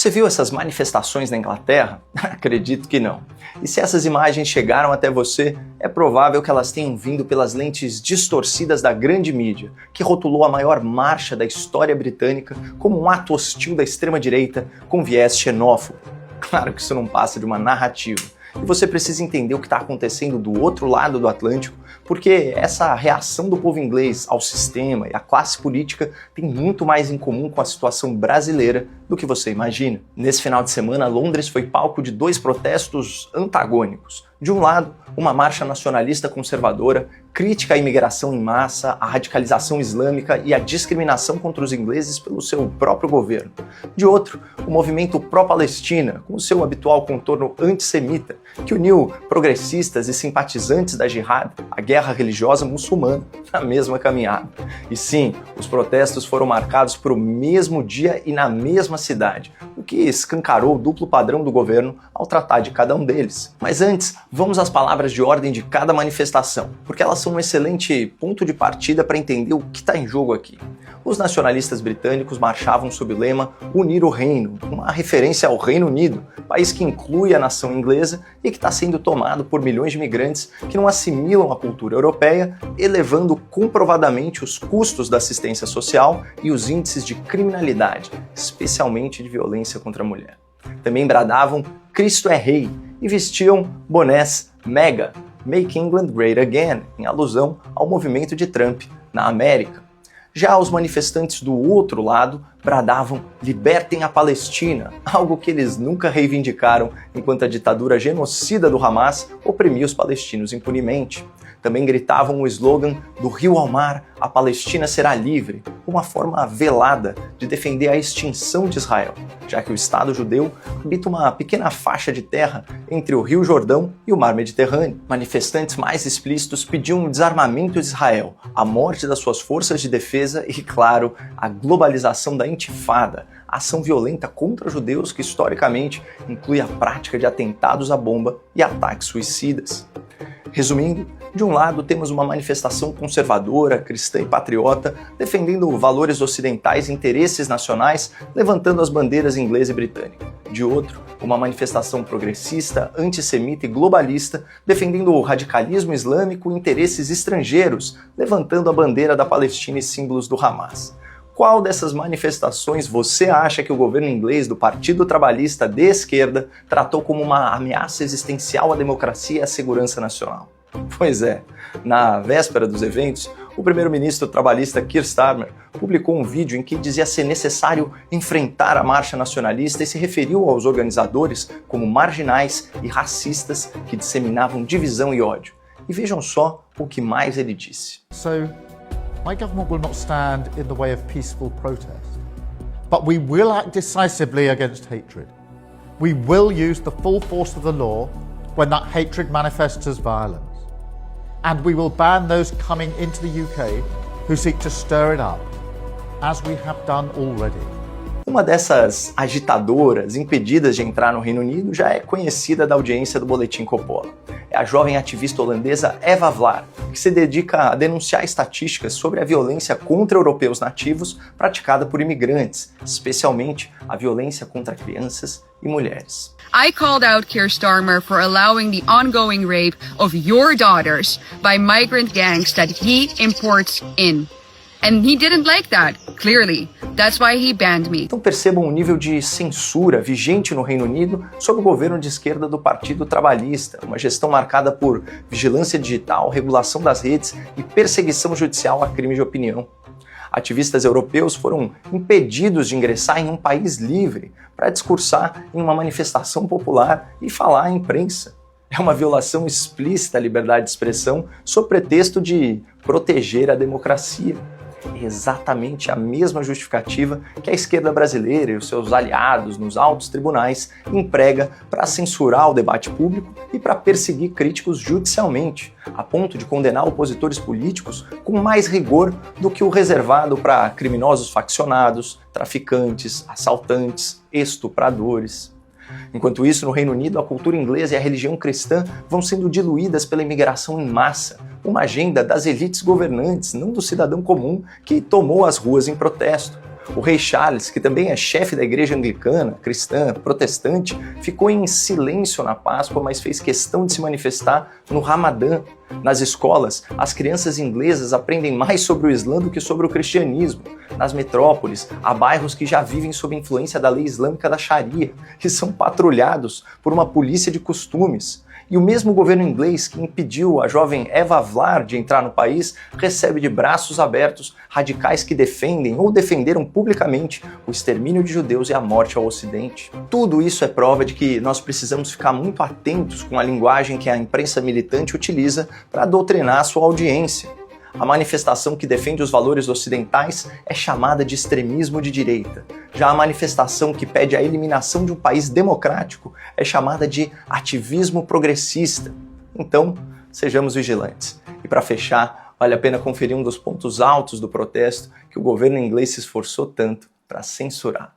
Você viu essas manifestações na Inglaterra? Acredito que não. E se essas imagens chegaram até você, é provável que elas tenham vindo pelas lentes distorcidas da grande mídia, que rotulou a maior marcha da história britânica como um ato hostil da extrema-direita com viés xenófobo. Claro que isso não passa de uma narrativa. E você precisa entender o que está acontecendo do outro lado do Atlântico, porque essa reação do povo inglês ao sistema e à classe política tem muito mais em comum com a situação brasileira do que você imagina. Nesse final de semana, Londres foi palco de dois protestos antagônicos. De um lado, uma marcha nacionalista conservadora, crítica à imigração em massa, à radicalização islâmica e à discriminação contra os ingleses pelo seu próprio governo. De outro, o movimento pró-Palestina, com o seu habitual contorno antissemita, que uniu progressistas e simpatizantes da Jihad, a guerra religiosa muçulmana, na mesma caminhada. E sim, os protestos foram marcados para o mesmo dia e na mesma cidade, o que escancarou o duplo padrão do governo ao tratar de cada um deles. Mas antes, vamos às palavras de ordem de cada manifestação, porque elas são um excelente ponto de partida para entender o que está em jogo aqui. Os nacionalistas britânicos marchavam sob o lema Unir o Reino, uma referência ao Reino Unido, país que inclui a nação inglesa e que está sendo tomado por milhões de imigrantes que não assimilam a cultura europeia, elevando comprovadamente os custos da assistência social e os índices de criminalidade, especialmente de violência contra a mulher. Também bradavam Cristo é Rei e vestiam bonés MAGA, Make England Great Again, em alusão ao movimento de Trump na América. Já os manifestantes do outro lado bradavam Libertem a Palestina, algo que eles nunca reivindicaram enquanto a ditadura genocida do Hamas oprimia os palestinos impunemente. Também gritavam o slogan do rio ao mar, a Palestina será livre, uma forma velada de defender a extinção de Israel, já que o Estado judeu habita uma pequena faixa de terra entre o Rio Jordão e o Mar Mediterrâneo. Manifestantes mais explícitos pediam o desarmamento de Israel, a morte das suas forças de defesa e, claro, a globalização da intifada, a ação violenta contra judeus que historicamente inclui a prática de atentados à bomba e ataques suicidas. Resumindo, de um lado temos uma manifestação conservadora, cristã e patriota, defendendo valores ocidentais e interesses nacionais, levantando as bandeiras inglesa e britânica. De outro, uma manifestação progressista, antissemita e globalista, defendendo o radicalismo islâmico e interesses estrangeiros, levantando a bandeira da Palestina e símbolos do Hamas. Qual dessas manifestações você acha que o governo inglês do Partido Trabalhista de esquerda tratou como uma ameaça existencial à democracia e à segurança nacional? Pois é, na véspera dos eventos, o primeiro-ministro trabalhista Keir Starmer publicou um vídeo em que dizia ser necessário enfrentar a marcha nacionalista e se referiu aos organizadores como marginais e racistas que disseminavam divisão e ódio. E vejam só o que mais ele disse. My government will not stand in the way of peaceful protest, but we will act decisively against hatred. We will use the full force of the law when that hatred manifests as violence. And we will ban those coming into the UK who seek to stir it up, as we have done already. Uma dessas agitadoras impedidas de entrar no Reino Unido já é conhecida da audiência do Boletim Coppola. É a jovem ativista holandesa Eva Vlaar, que se dedica a denunciar estatísticas sobre a violência contra europeus nativos praticada por imigrantes, especialmente a violência contra crianças e mulheres. I called out Keir Starmer for allowing the ongoing rape of your daughters by migrant gangs that he imports in. And he didn't like that, clearly. That's why he banned me. Então percebam o nível de censura vigente no Reino Unido sob o governo de esquerda do Partido Trabalhista, uma gestão marcada por vigilância digital, regulação das redes e perseguição judicial a crime de opinião. Ativistas europeus foram impedidos de ingressar em um país livre para discursar em uma manifestação popular e falar à imprensa. É uma violação explícita à liberdade de expressão sob pretexto de proteger a democracia. É exatamente a mesma justificativa que a esquerda brasileira e os seus aliados nos altos tribunais emprega para censurar o debate público e para perseguir críticos judicialmente, a ponto de condenar opositores políticos com mais rigor do que o reservado para criminosos faccionados, traficantes, assaltantes, estupradores. Enquanto isso, no Reino Unido, a cultura inglesa e a religião cristã vão sendo diluídas pela imigração em massa, uma agenda das elites governantes, não do cidadão comum que tomou as ruas em protesto. O rei Charles, que também é chefe da igreja anglicana, cristã, protestante, ficou em silêncio na Páscoa, mas fez questão de se manifestar no Ramadã. Nas escolas, as crianças inglesas aprendem mais sobre o Islã do que sobre o cristianismo. Nas metrópoles, há bairros que já vivem sob a influência da lei islâmica da Sharia e são patrulhados por uma polícia de costumes. E o mesmo governo inglês que impediu a jovem Eva Vlar de entrar no país recebe de braços abertos radicais que defendem ou defenderam publicamente o extermínio de judeus e a morte ao Ocidente. Tudo isso é prova de que nós precisamos ficar muito atentos com a linguagem que a imprensa militante utiliza para doutrinar a sua audiência. A manifestação que defende os valores ocidentais é chamada de extremismo de direita. Já a manifestação que pede a eliminação de um país democrático é chamada de ativismo progressista. Então, sejamos vigilantes. E para fechar, vale a pena conferir um dos pontos altos do protesto que o governo inglês se esforçou tanto para censurar.